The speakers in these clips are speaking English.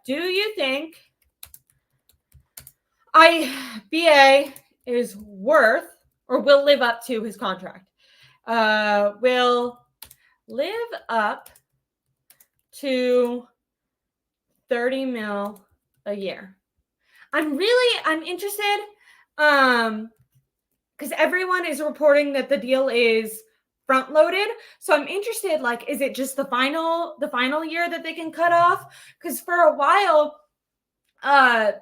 Do you think BA is worth or will live up to his contract? Will live up to 30 mil a year. I'm interested because everyone is reporting that the deal is front loaded. So I'm interested, like, is it just the final year that they can cut off? Because for a while,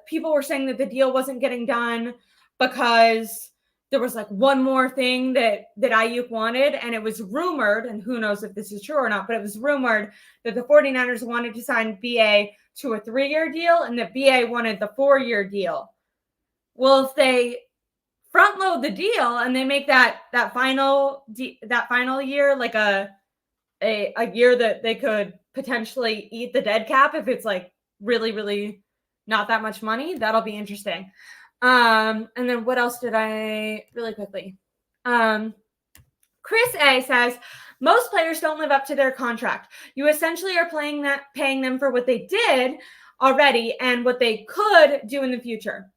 people were saying that the deal wasn't getting done because there was like one more thing that Aiyuk wanted, and it was rumored, and who knows if this is true or not, but it was rumored that the 49ers wanted to sign BA to a 3-year deal and that BA wanted the 4-year deal. Well, if they front load the deal and they make that final year like a year that they could potentially eat the dead cap if it's like really, really not that much money, that'll be interesting. And then what else did I really quickly? Chris A says, most players don't live up to their contract. You essentially are paying them for what they did already and what they could do in the future.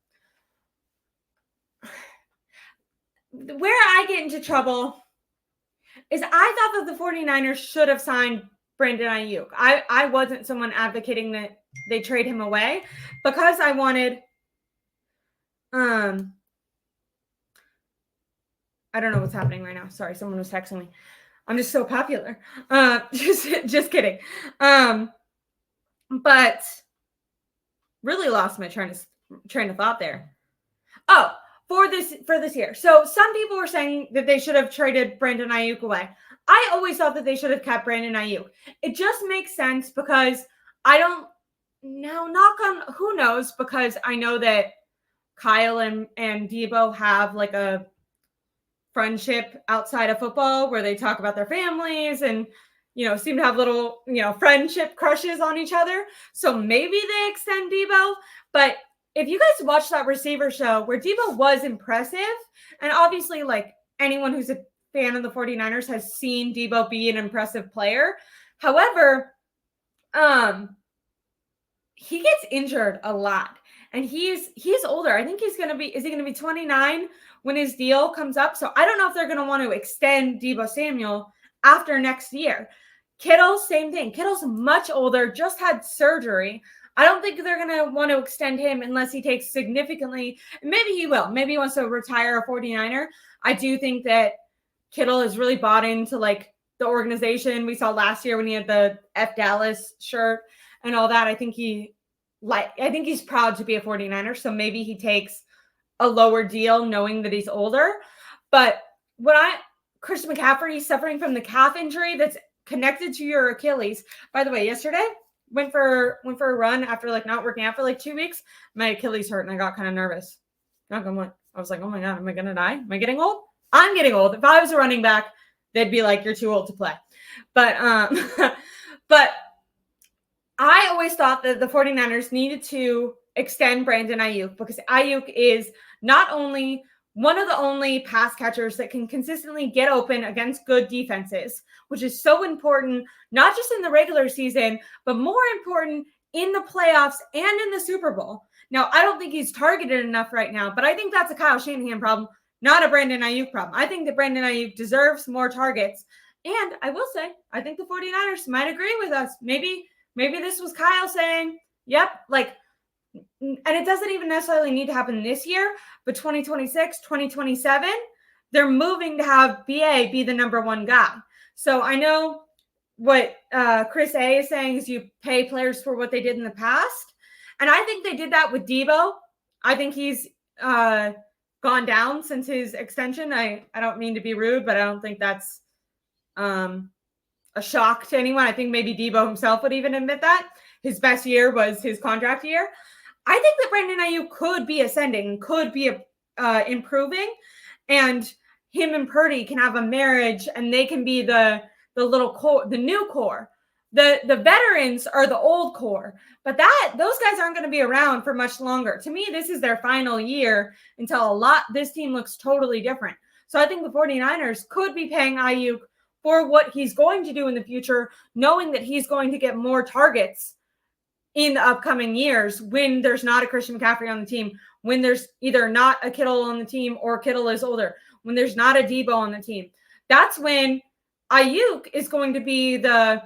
Where I get into trouble is I thought that the 49ers should have signed Brandon Aiyuk. I wasn't someone advocating that they trade him away because I wanted I don't know what's happening right now. Sorry, someone was texting me. I'm just so popular. Just kidding. But really lost my train of thought there. Oh, for this year. So some people were saying that they should have traded Brandon Aiyuk away. I always thought that they should have kept Brandon Aiyuk. It just makes sense because I don't know, knock on who knows, because I know that Kyle and Debo have like a friendship outside of football where they talk about their families and, you know, seem to have little, you know, friendship crushes on each other. So maybe they extend Debo. But if you guys watch that receiver show where Debo was impressive, and obviously like anyone who's a fan of the 49ers has seen Debo be an impressive player. However, he gets injured a lot. And he's older. I think is he going to be 29 when his deal comes up? So I don't know if they're going to want to extend Debo Samuel after next year. Kittle, same thing. Kittle's much older, just had surgery. I don't think they're going to want to extend him unless he takes significantly. Maybe he will. Maybe he wants to retire a 49er. I do think that Kittle has really bought into like the organization. We saw last year when he had the F Dallas shirt and all that. I think he's proud to be a 49er, so maybe he takes a lower deal knowing that he's older. But Chris McCaffrey suffering from the calf injury that's connected to your Achilles. By the way, yesterday went for a run after like not working out for like 2 weeks. My Achilles hurt and I got kind of nervous. I was like, oh my God, am I gonna die? Am I getting old? I'm getting old. If I was a running back, they'd be like, you're too old to play. But I always thought that the 49ers needed to extend Brandon Aiyuk because Aiyuk is not only one of the only pass catchers that can consistently get open against good defenses, which is so important, not just in the regular season, but more important in the playoffs and in the Super Bowl. Now, I don't think he's targeted enough right now, but I think that's a Kyle Shanahan problem, not a Brandon Aiyuk problem. I think that Brandon Aiyuk deserves more targets. And I will say, I think the 49ers might agree with us. Maybe this was Kyle saying, yep, like, and it doesn't even necessarily need to happen this year, but 2026, 2027, they're moving to have BA be the number one guy. So I know what Chris A is saying is you pay players for what they did in the past. And I think they did that with Debo. I think he's gone down since his extension. I don't mean to be rude, but I don't think that's a shock to anyone. I think maybe Debo himself would even admit that. His best year was his contract year. I think that Brandon Aiyuk could be ascending, could be improving, and him and Purdy can have a marriage, and they can be the little core, the new core. The veterans are the old core, but those guys aren't going to be around for much longer. To me, this is their final year until this team looks totally different. So I think the 49ers could be paying Aiyuk for what he's going to do in the future, knowing that he's going to get more targets in the upcoming years when there's not a Christian McCaffrey on the team, when there's either not a Kittle on the team or Kittle is older, when there's not a Debo on the team. That's when Aiyuk is going to be the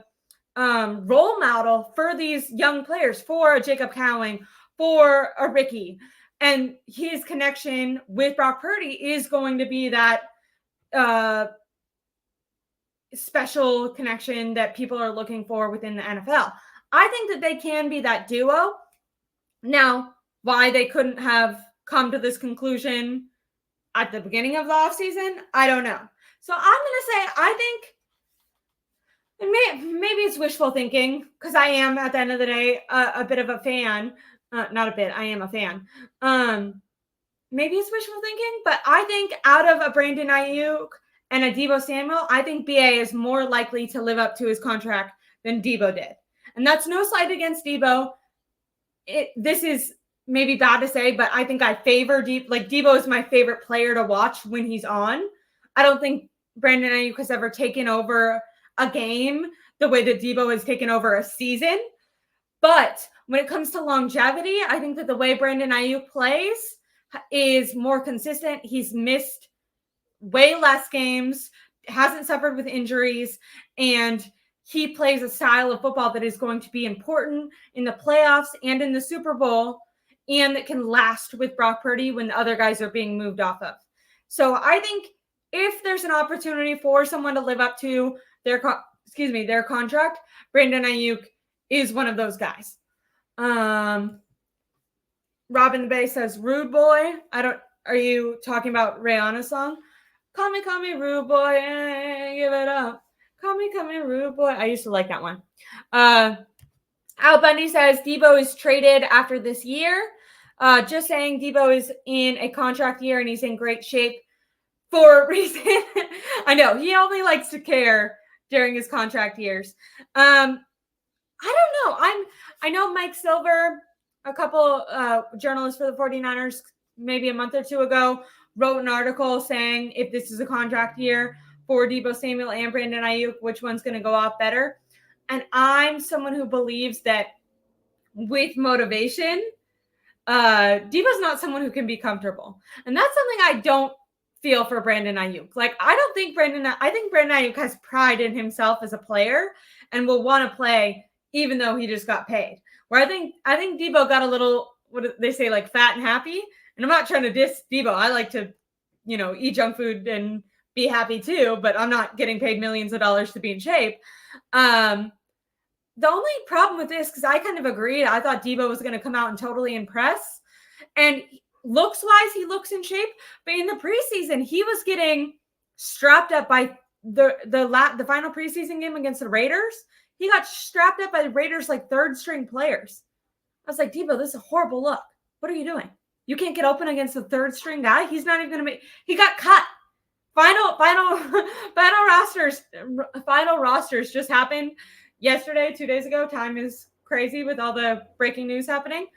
role model for these young players, for a Jacob Cowing, for a Ricky. And his connection with Brock Purdy is going to be that special connection that people are looking for within the NFL. I think that they can be that duo. Now, why they couldn't have come to this conclusion at the beginning of the offseason, I don't know. So I'm going to say, I think, and maybe it's wishful thinking, because I am, at the end of the day, a bit of a fan. Not a bit, I am a fan. Maybe it's wishful thinking, but I think out of a Brandon Aiyuk and a Deebo Samuel, I think BA is more likely to live up to his contract than Deebo did. And that's no slight against Deebo. This is maybe bad to say, but I think I favor Deebo. Like, Deebo is my favorite player to watch when he's on. I don't think Brandon Aiyuk has ever taken over a game the way that Deebo has taken over a season. But when it comes to longevity, I think that the way Brandon Aiyuk plays is more consistent. He's missed way less games, hasn't suffered with injuries, and he plays a style of football that is going to be important in the playoffs and in the Super Bowl, and that can last with Brock Purdy when the other guys are being moved off of. So I think if there's an opportunity for someone to live up to their contract, Brandon Aiyuk is one of those guys. Robin the Bay says, "Rude boy." Are you talking about Aireonna's song? Call me, rude boy, give it up. Call me, rude boy. I used to like that one. Al Bundy says, Deebo is traded after this year. Just saying, Deebo is in a contract year and he's in great shape for a reason. I know, he only likes to care during his contract years. I don't know. I know Mike Silver, a couple journalists for the 49ers, maybe a month or two ago, wrote an article saying if this is a contract year for Deebo Samuel and Brandon Aiyuk, which one's going to go off better? And I'm someone who believes that with motivation, Deebo's not someone who can be comfortable. And that's something I don't feel for Brandon Aiyuk. Like, I think Brandon Aiyuk has pride in himself as a player and will want to play even though he just got paid. Where I think Deebo got a little, what do they say, like fat and happy. And I'm not trying to diss Deebo. I like to, eat junk food and be happy too, but I'm not getting paid millions of dollars to be in shape. The only problem with this, because I kind of agreed, I thought Deebo was going to come out and totally impress. And looks-wise, he looks in shape. But in the preseason, he was getting strapped up by the final preseason game against the Raiders. He got strapped up by the Raiders like third-string players. I was like, Deebo, this is a horrible look. What are you doing? You can't get open against a third-string guy? He's not even going to make – he got cut. Final rosters just happened yesterday, 2 days ago. Time is crazy with all the breaking news happening.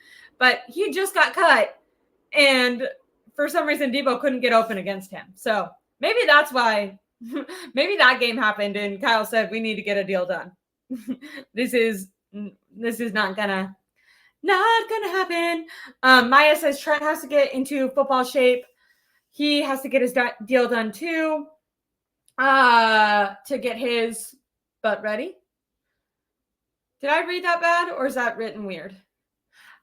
But he just got cut. And for some reason, Deebo couldn't get open against him. So maybe that's why – maybe that game happened and Kyle said, we need to get a deal done. This is not gonna happen. Maya says Trent has to get into football shape. He has to get his deal done too, to get his butt ready. Did I read that bad or is that written weird?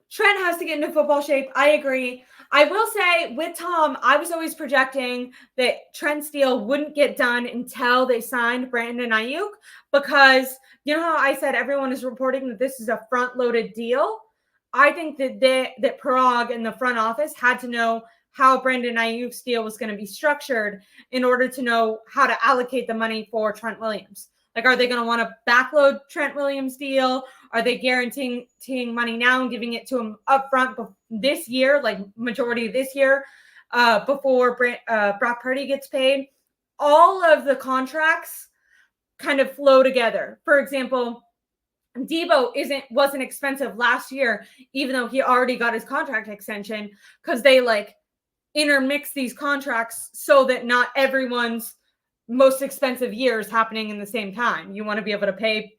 Trent has to get into football shape. I agree. I will say with Tom, I was always projecting that Trent's deal wouldn't get done until they signed Brandon Aiyuk, because you know how I said everyone is reporting that this is a front-loaded deal? I think that Prague and the front office had to know how Brandon Aiyuk's deal was going to be structured in order to know how to allocate the money for Trent Williams. Like, are they going to want to backload Trent Williams' deal? Are they guaranteeing money now and giving it to him up front this year, like majority of this year, before Brock Purdy gets paid? All of the contracts kind of flow together. For example, Deebo wasn't expensive last year, even though he already got his contract extension, because they intermix these contracts so that not everyone's most expensive year is happening in the same time. You want to be able to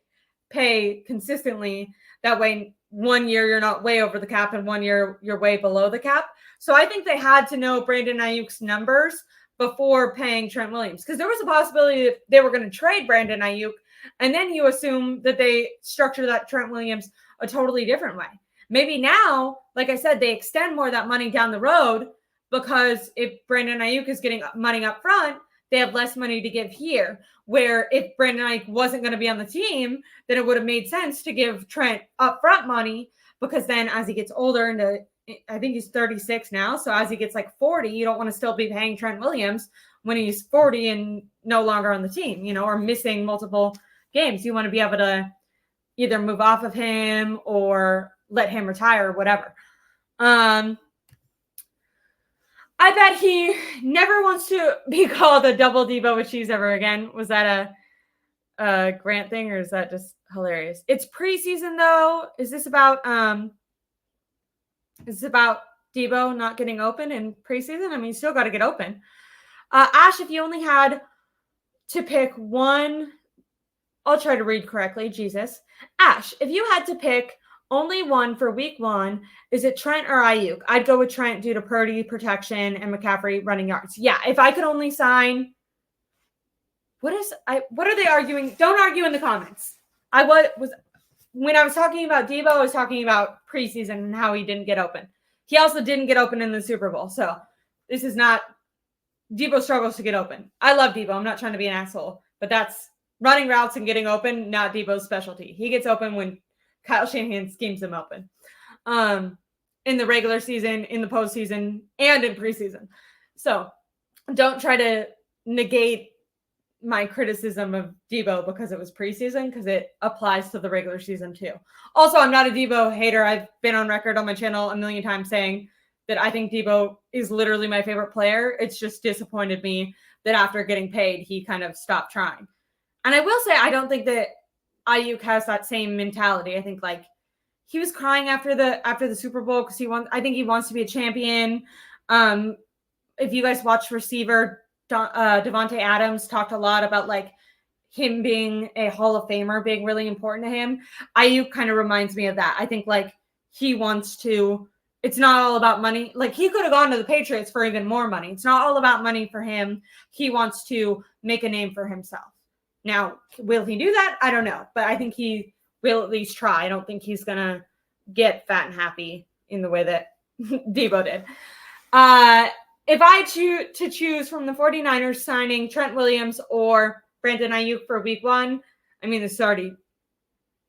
pay consistently. That way one year you're not way over the cap and one year you're way below the cap. So I think they had to know Brandon Aiyuk's numbers before paying Trent Williams, because there was a possibility that they were going to trade Brandon Aiyuk, and then you assume that they structure that Trent Williams a totally different way. Maybe now, like I said, they extend more of that money down the road, because if Brandon Aiyuk is getting money up front, they have less money to give here. Where if Brandon Aiyuk wasn't going to be on the team, then it would have made sense to give Trent upfront money, because then as he gets older, into, I think he's 36 now, so as he gets like 40, you don't want to still be paying Trent Williams when he's 40 and no longer on the team, you know, or missing multiple games. You want to be able to either move off of him or let him retire or whatever. I bet he never wants to be called a double Debo with cheese ever again. Was that a Grant thing, or is that just hilarious? It's preseason though. Is this about Debo not getting open in preseason? I mean, you still got to get open. Ash, if you only had to pick one, I'll try to read correctly. Jesus. Ash, if you had to pick only one for week 1, is it Trent or Aiyuk? I'd go with Trent due to Purdy protection and McCaffrey running yards. Yeah, if I could only sign, what are they arguing? Don't argue in the comments. When I was talking about Debo, I was talking about preseason and how he didn't get open. He also didn't get open in the Super Bowl. So this is not, Debo struggles to get open. I love Debo. I'm not trying to be an asshole, but that's running routes and getting open, not Debo's specialty. He gets open when Kyle Shanahan schemes him open in the regular season, in the postseason, and in preseason. So don't try to negate my criticism of Debo because it was preseason, because it applies to the regular season too. Also, I'm not a Debo hater. I've been on record on my channel a million times saying that I think Debo is literally my favorite player. It's just disappointed me that after getting paid, he kind of stopped trying. And I will say, I don't think that Aiyuk has that same mentality. I think like he was crying after the Super Bowl because I think he wants to be a champion. If you guys watch Receiver, Devontae Adams talked a lot about like him being a Hall of Famer being really important to him. Aiyuk kind of reminds me of that. I think like he wants to, it's not all about money. Like he could have gone to the Patriots for even more money. It's not all about money for him. He wants to make a name for himself. Now, will he do that? I don't know, but I think he will at least try. I don't think he's going to get fat and happy in the way that Debo did. If I choose from the 49ers signing Trent Williams or Brandon Aiyuk for week 1, I mean, Aiyuk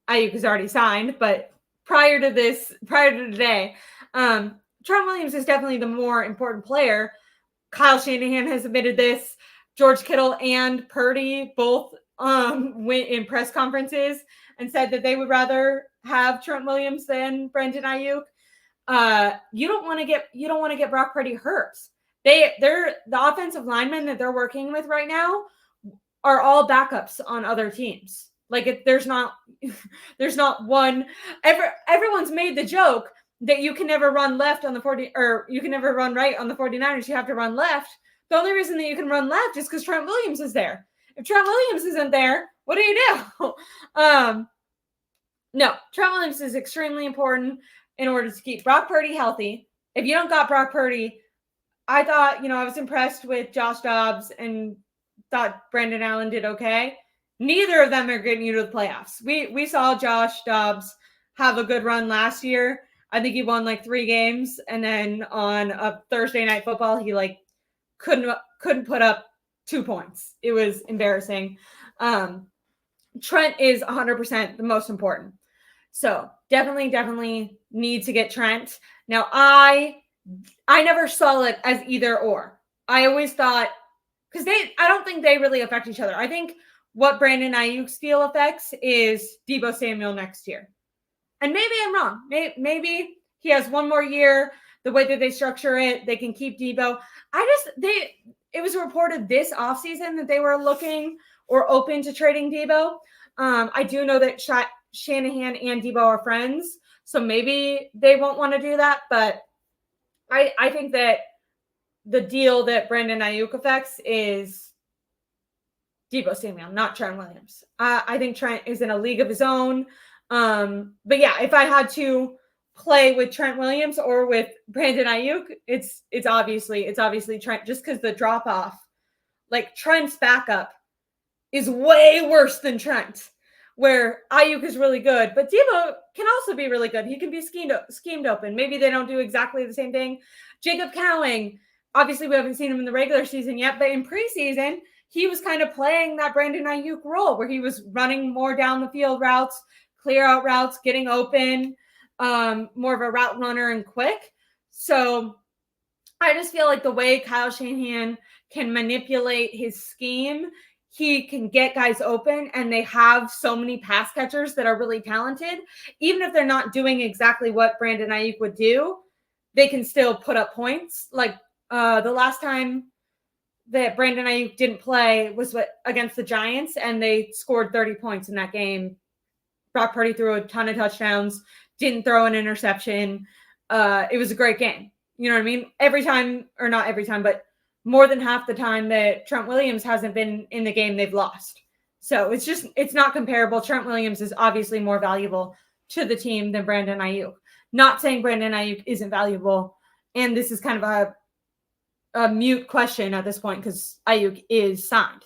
is already signed, but prior to today, Trent Williams is definitely the more important player. Kyle Shanahan has admitted this. George Kittle and Purdy both went in press conferences and said that they would rather have Trent Williams than Brandon Aiyuk. You don't want to get Brock Purdy hurt. The offensive linemen that they're working with right now are all backups on other teams. Like there's not one. Everyone's made the joke that you can never run left on the 40, or you can never run right on the 49ers. You have to run left. The only reason that you can run left is because Trent Williams is there. If Trent Williams isn't there, what do you do? No, Trent Williams is extremely important in order to keep Brock Purdy healthy. If you don't got Brock Purdy, I thought, I was impressed with Josh Dobbs and thought Brandon Allen did okay. Neither of them are getting you to the playoffs. We saw Josh Dobbs have a good run last year. I think he won like 3 games, and then on a Thursday Night Football, he like couldn't put up 2 points. It was embarrassing. Trent is 100% the most important. So definitely need to get Trent. Now I never saw it as either or. I always thought, because I don't think they really affect each other. I think what Brandon Aiyuk's deal affects is Debo Samuel next year. And maybe I'm wrong. Maybe he has one more year. The way that they structure it, they can keep Debo. It was reported this offseason that they were looking or open to trading Debo. I do know that Shanahan and Debo are friends, so maybe they won't want to do that. But I think that the deal that Brandon Aiyuk affects is Debo Samuel, not Trent Williams. I think Trent is in a league of his own. But yeah, if I had to play with Trent Williams or with Brandon Aiyuk, it's obviously Trent, just because the drop off, like Trent's backup is way worse than Trent, where Aiyuk is really good, but Debo can also be really good. He can be schemed open. Maybe they don't do exactly the same thing. Jacob Cowing, obviously we haven't seen him in the regular season yet, but in preseason, he was kind of playing that Brandon Aiyuk role where he was running more down the field routes, clear out routes, getting open, more of a route runner and quick. So I just feel like the way Kyle Shanahan can manipulate his scheme, he can get guys open, and they have so many pass catchers that are really talented. Even if they're not doing exactly what Brandon Aiyuk would do, they can still put up points. Like the last time that Brandon Aiyuk didn't play was against the Giants, and they scored 30 points in that game. Brock Purdy threw a ton of touchdowns, didn't throw an interception. It was a great game. You know what I mean? Every time, or not every time, but more than half the time that Trent Williams hasn't been in the game, they've lost. So it's not comparable. Trent Williams is obviously more valuable to the team than Brandon Aiyuk. Not saying Brandon Aiyuk isn't valuable. And this is kind of a mute question at this point because Aiyuk is signed.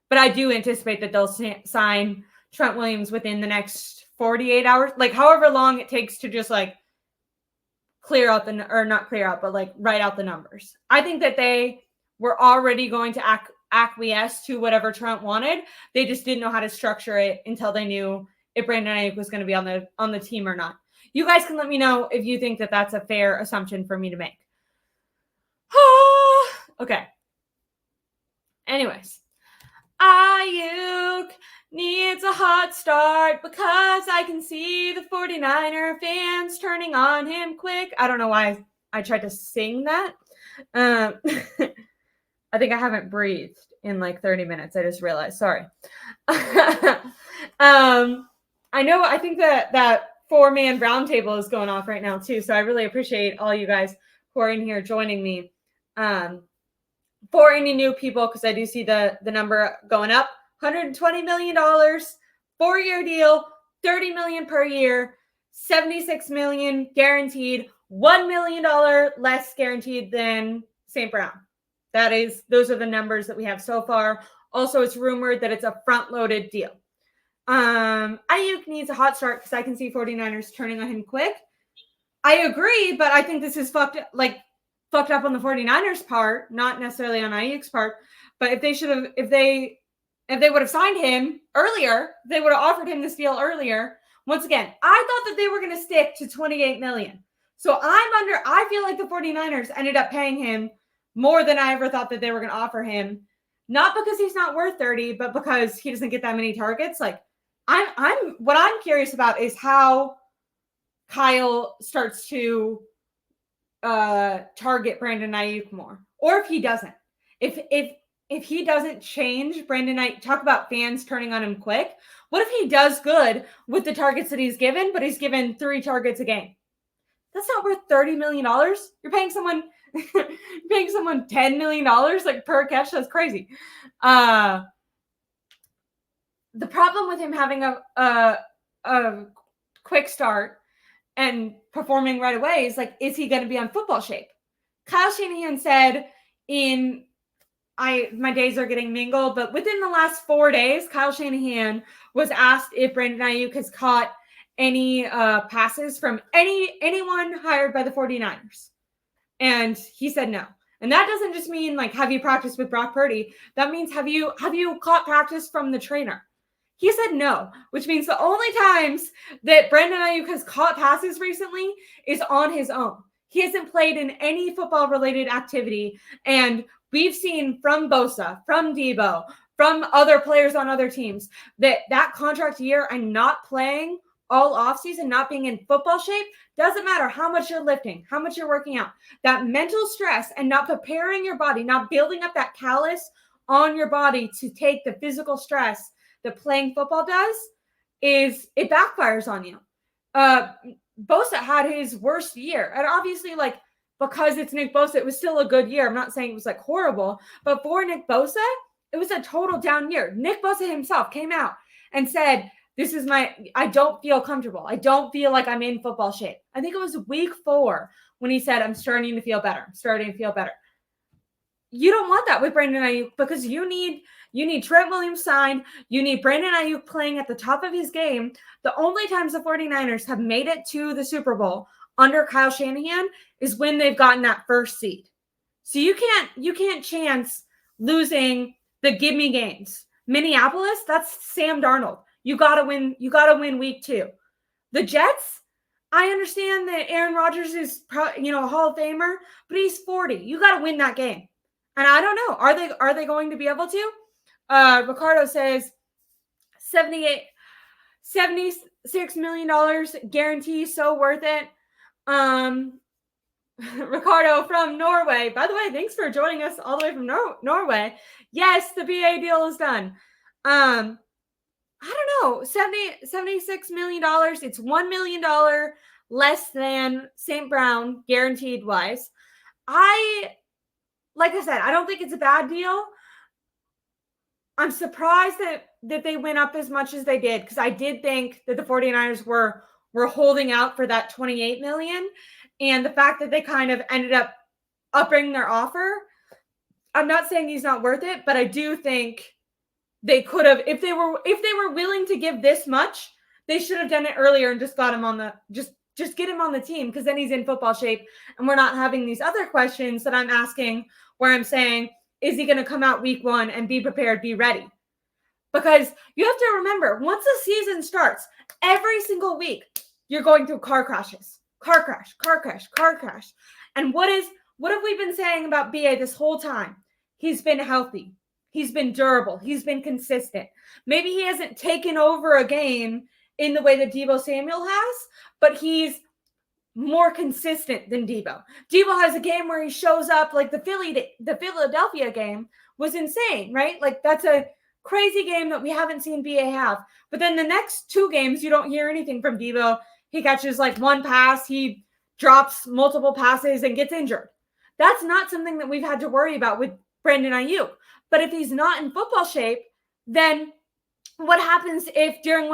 But I do anticipate that they'll sign Trent Williams within the next 48 hours, like however long it takes to just like clear out not clear out, but like write out the numbers. I think that they were already going to acquiesce to whatever Trent wanted. They just didn't know how to structure it until they knew if Brandon Aiyuk was going to be on the team or not. You guys can let me know if you think that that's a fair assumption for me to make. Okay. Anyways, Aiyuk needs a hot start because I can see the 49er fans turning on him quick. I don't know why I tried to sing that. I think I haven't breathed in like 30 minutes. I just realized. Sorry. I think that 4-man roundtable is going off right now too. So I really appreciate all you guys who are in here joining me. For any new people, because I do see the number going up, $120 million, 4-year deal, $30 million per year, $76 million guaranteed, $1 million less guaranteed than St. Brown. Those are the numbers that we have so far. Also, it's rumored that it's a front-loaded deal. Aiyuk needs a hot start because I can see 49ers turning on him quick. I agree, but I think this is fucked up on the 49ers part, not necessarily on Aiyuk's part. But if they would have signed him earlier, they would have offered him this deal earlier. Once again, I thought that they were going to stick to $28 million. So I feel like the 49ers ended up paying him more than I ever thought that they were going to offer him. Not because he's not worth 30, but because he doesn't get that many targets. Like what I'm curious about is how Kyle starts to target Brandon Aiyuk more, or if he doesn't. If he doesn't change Brandon Aiyuk, talk about fans turning on him quick. What if he does good with the targets that he's given, but he's given 3 targets a game? That's not worth $30 million. You're paying someone $10 million like per catch. That's crazy. The problem with him having a quick start and performing right away is like, is he going to be on football shape? Kyle Shanahan said my days are getting mingled, but within the last 4 days, Kyle Shanahan was asked if Brandon Aiyuk has caught any passes from anyone hired by the 49ers. And he said no. And that doesn't just mean like, have you practiced with Brock Purdy? That means have you caught practice from the trainer? He said no, which means the only times that Brandon Aiyuk has caught passes recently is on his own. He hasn't played in any football-related activity. And we've seen from Bosa, from Debo, from other players on other teams that contract year and not playing all offseason, not being in football shape, doesn't matter how much you're lifting, how much you're working out. That mental stress and not preparing your body, not building up that callus on your body to take the physical stress that playing football does, is it backfires on you. Bosa had his worst year. And obviously, like, because it's Nick Bosa, it was still a good year. I'm not saying it was like horrible, but for Nick Bosa, it was a total down year. Nick Bosa himself came out and said, I don't feel comfortable. I don't feel like I'm in football shape. I think it was week 4 when he said, I'm starting to feel better. I'm starting to feel better. You don't want that with Brandon Aiyuk because you need Trent Williams signed. You need Brandon Aiyuk playing at the top of his game. The only times the 49ers have made it to the Super Bowl under Kyle Shanahan is when they've gotten that first seed. So you can't chance losing the gimme games. Minneapolis, that's Sam Darnold. You gotta win week 2. The Jets, I understand that Aaron Rodgers is a Hall of Famer, but he's 40. You gotta win that game. And I don't know. Are they going to be able to? Ricardo says $76 million guarantee, so worth it. Ricardo from Norway. By the way, thanks for joining us all the way from Norway. Yes, the BA deal is done. I don't know, $76 million. It's $1 million less than St. Brown, guaranteed wise. Like I said, I don't think it's a bad deal. I'm surprised that they went up as much as they did because I did think that the 49ers were holding out for that $28 million. And the fact that they kind of ended up upping their offer, I'm not saying he's not worth it, but I do think they could have, if they were willing to give this much, they should have done it earlier and just got him on the just get him on the team because then he's in football shape and we're not having these other questions that I'm asking where I'm saying, is he going to come out week 1 and be prepared, be ready? Because you have to remember, once the season starts, every single week, you're going through car crashes. Car crash. And what have we been saying about BA this whole time? He's been healthy. He's been durable. He's been consistent. Maybe he hasn't taken over a game in the way that Deebo Samuel has, but he's more consistent than Deebo. Deebo has a game where he shows up, like the Philadelphia game was insane, right? Like that's a crazy game that we haven't seen BA have. But then the next 2 games, you don't hear anything from Deebo. He catches like 1 pass, he drops multiple passes and gets injured. That's not something that we've had to worry about with Brandon Aiyuk. But if he's not in football shape, then what happens if during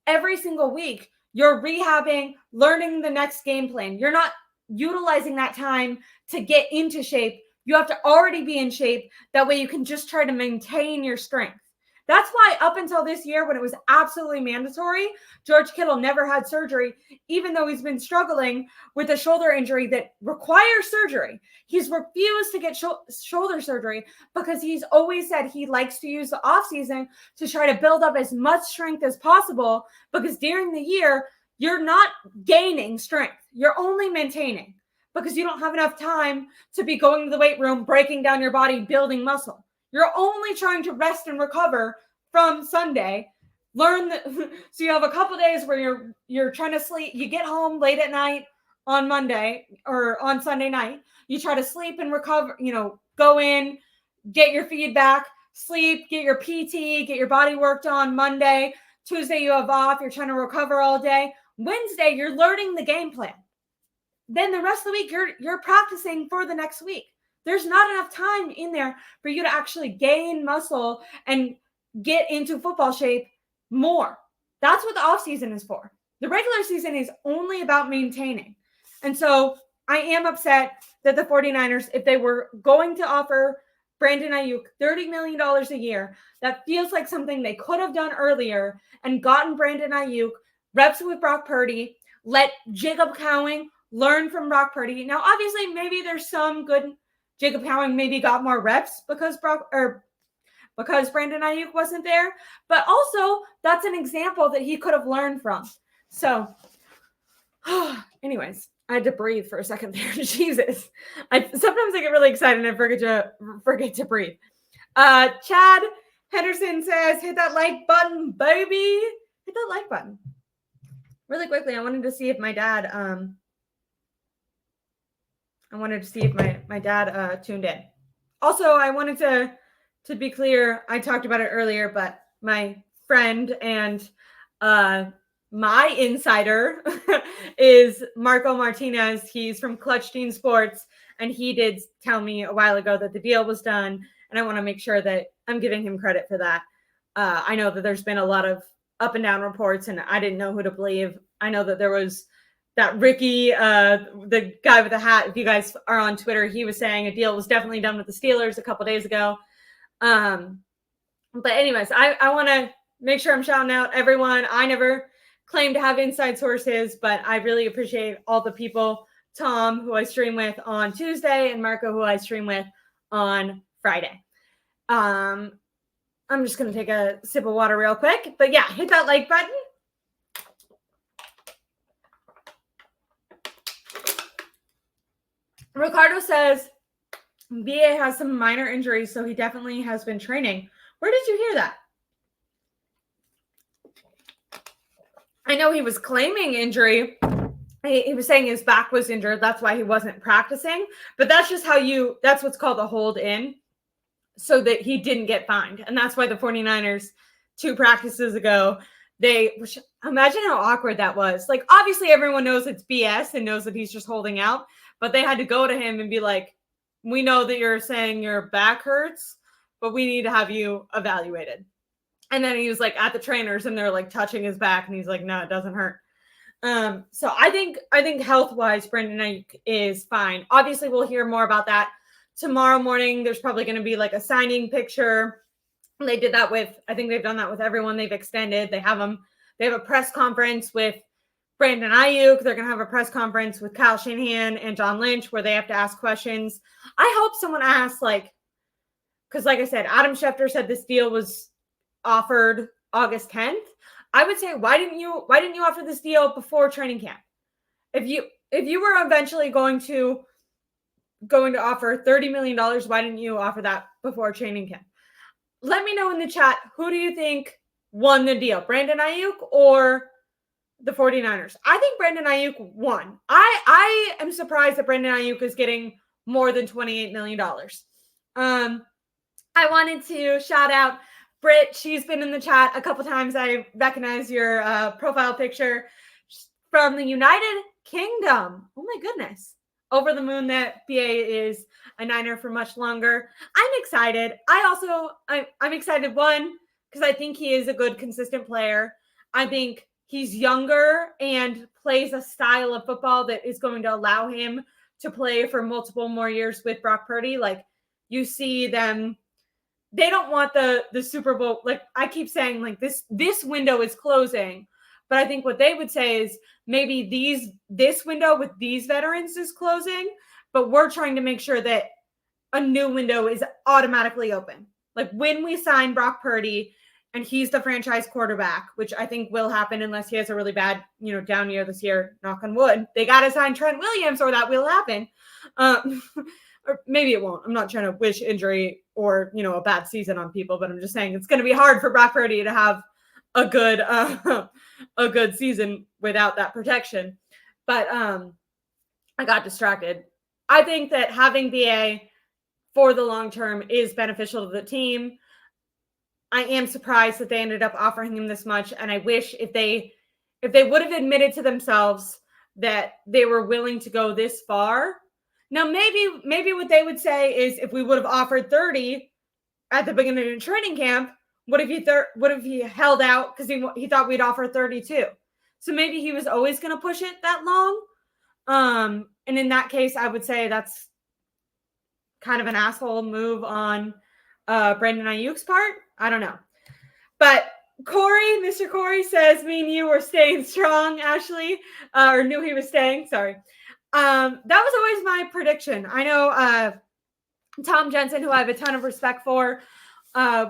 every single week you're rehabbing, learning the next game plan? You're not utilizing that time to get into shape. You have to already be in shape. That way you can just try to maintain your strength. That's why up until this year, when it was absolutely mandatory, George Kittle never had surgery, even though he's been struggling with a shoulder injury that requires surgery. He's refused to get shoulder surgery because he's always said he likes to use the offseason to try to build up as much strength as possible, because during the year, you're not gaining strength. You're only maintaining because you don't have enough time to be going to the weight room, breaking down your body, building muscle. You're only trying to rest and recover from Sunday. So you have a couple days where you're trying to sleep. You get home late at night on Monday or on Sunday night. You try to sleep and recover, go in, get your feedback, sleep, get your PT, get your body worked on Monday. Tuesday you have off. You're trying to recover all day. Wednesday, you're learning the game plan. Then the rest of the week, you're practicing for the next week. There's not enough time in there for you to actually gain muscle and get into football shape more. That's what the offseason is for. The regular season is only about maintaining. And so I am upset that the 49ers, if they were going to offer Brandon Aiyuk $30 million a year, that feels like something they could have done earlier and gotten Brandon Aiyuk reps with Brock Purdy, let Jacob Cowing learn from Brock Purdy. Now, obviously, maybe there's some good. Jacob Cowing maybe got more reps because Brandon Aiyuk wasn't there. But also, that's an example that he could have learned from. So, anyways, I had to breathe for a second there. Jesus. Sometimes I get really excited and I forget to breathe. Chad Henderson says, hit that like button, baby. Hit that like button. Really quickly, I wanted to see if my dad tuned in. Also, I wanted to be clear, I talked about it earlier, but my friend and my insider is Marco Martinez. He's from Clutch Team Sports, and he did tell me a while ago that the deal was done, and I want to make sure that I'm giving him credit for that. I know that there's been a lot of up and down reports, and I didn't know who to believe. I know that there was that Ricky, the guy with the hat, if you guys are on Twitter, he was saying a deal was definitely done with the Steelers a couple days ago. But anyways, I want to make sure I'm shouting out everyone. I never claim to have inside sources, but I really appreciate all the people. Tom, who I stream with on Tuesday, and Marco, who I stream with on Friday. I'm just going to take a sip of water real quick. But yeah, hit that like button. Ricardo says BA has some minor injuries, so he definitely has been training. Where did you hear that? I know he was claiming injury. He was saying his back was injured. That's why he wasn't practicing. But that's just that's what's called a hold in, so that he didn't get fined. And that's why the 49ers, 2 practices ago, imagine how awkward that was. Like, obviously everyone knows it's BS and knows that he's just holding out, but they had to go to him and be like, we know that you're saying your back hurts, but we need to have you evaluated. And then he was like at the trainers and they're like touching his back and he's like, no, it doesn't hurt. So I think health-wise, Brandon Aiyuk is fine. Obviously, we'll hear more about that tomorrow morning. There's probably going to be like a signing picture. They did that I think they've done that with everyone they've extended. They have a press conference with Brandon Aiyuk. They're going to have a press conference with Kyle Shanahan and John Lynch where they have to ask questions. I hope someone asks, because like I said, Adam Schefter said this deal was offered August 10th. I would say, why didn't you offer this deal before training camp? If you were eventually going to offer $30 million, why didn't you offer that before training camp? Let me know in the chat, who do you think won the deal, Brandon Aiyuk or the 49ers? I think Brandon Aiyuk won. I am surprised that Brandon Aiyuk is getting more than $28 million. I wanted to shout out Britt. She's been in the chat a couple times. I recognize your profile picture from the United Kingdom. Oh my goodness. Over the moon that BA is a Niner for much longer. I'm excited. I'm excited, one, because I think he is a good, consistent player. I think he's younger and plays a style of football that is going to allow him to play for multiple more years with Brock Purdy. Like, you see them, they don't want the Super Bowl. Like, I keep saying, like, this window is closing. But I think what they would say is maybe this window with these veterans is closing, but we're trying to make sure that a new window is automatically open. Like, when we sign Brock Purdy and he's the franchise quarterback, which I think will happen unless he has a really bad, down year this year, knock on wood. They got to sign Trent Williams or that will happen. Or maybe it won't. I'm not trying to wish injury or, a bad season on people, but I'm just saying it's going to be hard for Brock Purdy to have a good season without that protection. But I got distracted. I think that having BA for the long term is beneficial to the team. I am surprised that they ended up offering him this much, and I wish if they would have admitted to themselves that they were willing to go this far. Now, maybe what they would say is, if we would have offered 30 at the beginning of training camp, what if he held out because he thought we'd offer 32? So maybe he was always going to push it that long. And in that case, I would say that's kind of an asshole move on Brandon Aiyuk's part. I don't know. But Mr. Corey says, me and you were staying strong, Ashley, or knew he was staying. Sorry. That was always my prediction. I know Tom Jensen, who I have a ton of respect for,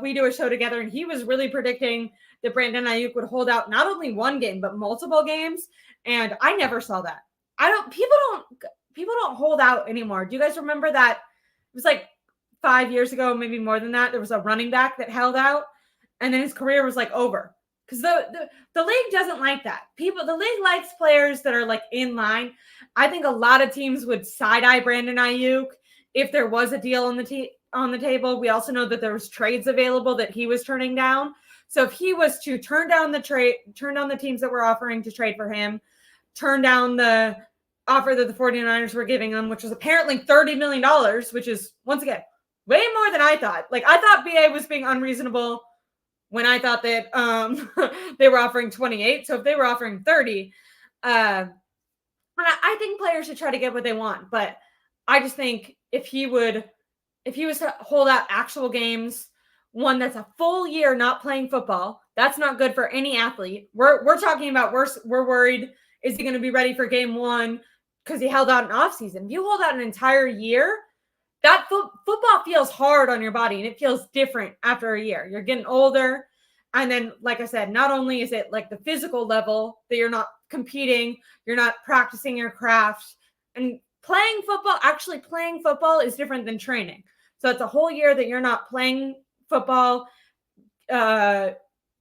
we do a show together, and he was really predicting that Brandon Aiyuk would hold out not only one game, but multiple games. And I never saw that. People don't hold out anymore. Do you guys remember that? It was like 5 years ago, maybe more than that. There was a running back that held out, and then his career was like over. Because the league doesn't like that. The league likes players that are like in line. I think a lot of teams would side-eye Brandon Aiyuk if there was a deal on the table. We also know that there was trades available that he was turning down. So if he was to turn down the teams that were offering to trade for him, turn down the offer that the 49ers were giving him, which was apparently $30 million, which is, once again, way more than I thought. Like, I thought BA was being unreasonable when I thought that they were offering 28. So if they were offering 30, I think players should try to get what they want. But I just think if he was to hold out actual games, one that's a full year not playing football, that's not good for any athlete. We're talking about we're worried, is he going to be ready for game one because he held out an offseason? If you hold out an entire year, that football feels hard on your body, and it feels different after a year. You're getting older. And then, like I said, not only is it like the physical level that you're not competing, you're not practicing your craft, and actually playing football is different than training. So it's a whole year that you're not playing football,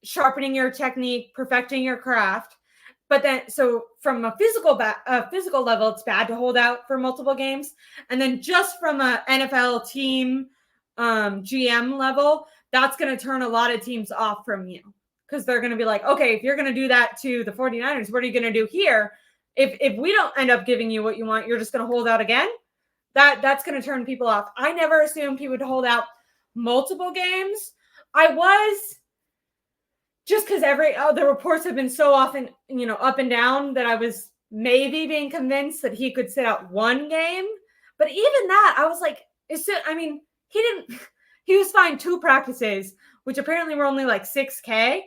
sharpening your technique, perfecting your craft. But then, so from a physical level, it's bad to hold out for multiple games. And then just from a NFL team GM level, that's going to turn a lot of teams off from you, because they're going to be like, okay, if you're going to do that to the 49ers, what are you going to do here? If we don't end up giving you what you want, you're just going to hold out again. That's going to turn people off. I never assumed he would hold out multiple games. I was, just because the reports have been so often, up and down, that I was maybe being convinced that he could sit out one game. But even that, I was like, he was fine 2 practices, which apparently were only like $6,000,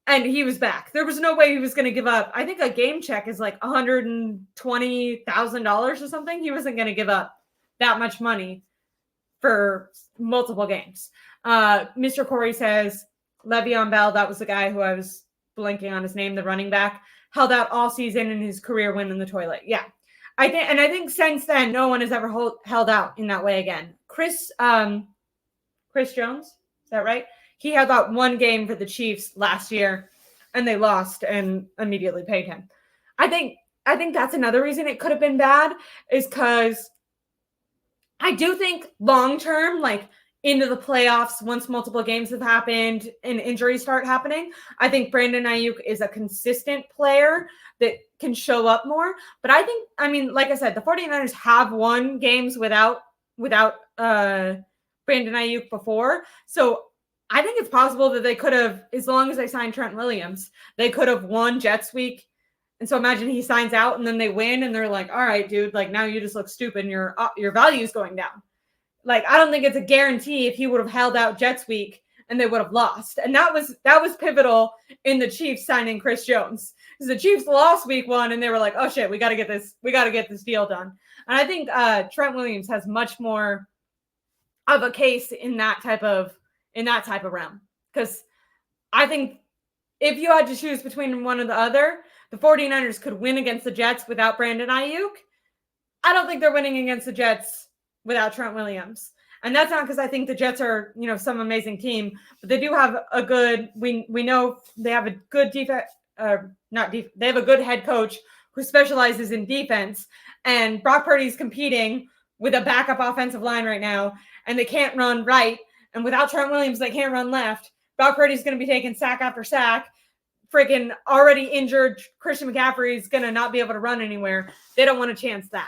and he was back. There was no way he was going to give up. I think a game check is like $120,000 or something. He wasn't going to give up that much money for multiple games. Mr. Corey says, Le'Veon Bell, that was the guy who I was blanking on his name, the running back, held out all season and his career went in the toilet. Yeah. I think since then, no one has ever held out in that way again. Chris Jones, is that right? He held out 1 game for the Chiefs last year, and they lost and immediately paid him. I think that's another reason it could have been bad, is because I do think long-term, like into the playoffs, once multiple games have happened and injuries start happening, I think Brandon Aiyuk is a consistent player that can show up more. But like I said, the 49ers have won games without Brandon Aiyuk before. So I think it's possible that they could have, as long as they signed Trent Williams, they could have won Jets week. And so imagine he signs out and then they win and they're like, all right, dude, like now you just look stupid and your value is going down. Like, I don't think it's a guarantee if he would have held out Jets week and they would have lost. And that was pivotal in the Chiefs signing Chris Jones. Because the Chiefs lost week 1 and they were like, oh shit, we got to get this deal done. And I think Trent Williams has much more of a case in that type of realm. Because I think if you had to choose between one or the other, the 49ers could win against the Jets without Brandon Aiyuk. I don't think they're winning against the Jets without Trent Williams. And that's not because I think the Jets are, some amazing team, but they do have a good, we know they have a good they have a good head coach who specializes in defense, and Brock Purdy's competing with a backup offensive line right now, and they can't run right. And without Trent Williams, they can't run left. Brock Purdy's going to be taking sack after sack. Freaking already injured Christian McCaffrey is going to not be able to run anywhere. They don't want to chance that.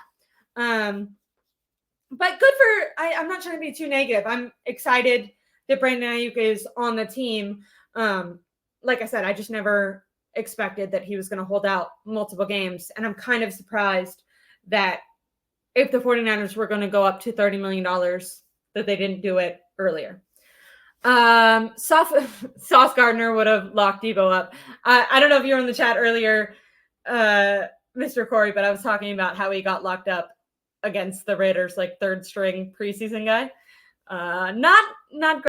But good I'm not trying to be too negative. I'm excited that Brandon Aiyuk is on the team. Like I said, I just never expected that he was going to hold out multiple games. And I'm kind of surprised that if the 49ers were going to go up to $30 million, that they didn't do it earlier. Sauce Gardner would have locked Debo up. I don't know if you were in the chat earlier, Mr. Corey, but I was talking about how he got locked up against the Raiders, like 3rd string preseason guy. Not great.